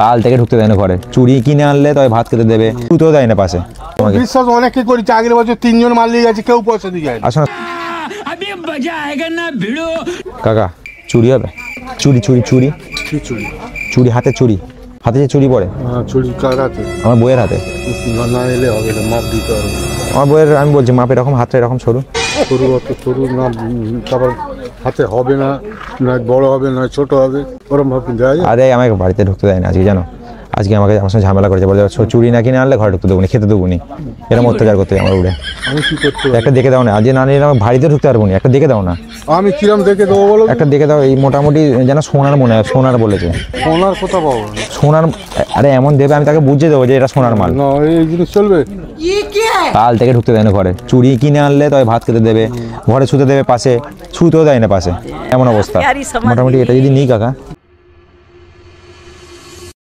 কাল থেকে ঢুকতে দেয় না ঘরে, চুড়ি কিনে আনলে তবে ভাত খেতে দেবে, তুতেও দেয় না পাশে। বিশ্বাস অনেকে করেছে, আগের বছর 3 জন মাল নিয়ে গেছে, কেউ পয়সা দিয়ে যায়। আসো কাকা, চুরি হবে? চুরি চুরি চুরি চুরি চুরি, হাতে চুরি, হাতে যে চুরি পরে চুরি কার হাতে? আমার বইয়ের হাতে। না এলে হবে না, মাপ দিতে হবে। আমার বইয়ের, আমি বলছি মাপ এরকম, হাতটা এরকম সরু সরু অত সরু না, তারপর হাতে হবে না, না বড় হবে না ছোট হবে, ওরম ভাবে যায়। আরে আমাকে বাড়িতে ঢুকতে দেয় না আজকে, জানো? আজকে আমাকে আমার সঙ্গে ঝামেলা করেছে, বলে চুরি না কিনে আনলে ঘরে ঢুকতে দেবো না, খেতে দেবো না, এরকম অত্যাচার করতে আমার উড়ে। আমি কি করতে একটা দেখে দাও না, আজকে না নিলে আমার বাড়িতে ঢুকতে পারবো না, একটা দেখে দাও না। আমি কিরম দেখে দেবো বলো? একটা দেখে দাও, এই মোটামুটি যেন সোনার মনে হয়, সোনার বলেছে। সোনার কোথা পাবো? সোনার, আরে এমন দেবে আমি তাকে বুঝিয়ে দেবো যে এটা সোনার মাল। না এই জিনিস চলবে? কাল থেকে ঢুকতে দেয় না ঘরে, চুড়ি কিনে আনলে তবে ভাত খেতে দেবে, ঘরে শুতে দেবে পাশে, শুতেও দেয় না পাশে, এমন অবস্থা। মোটামুটি এটা যদি নিই কাকা,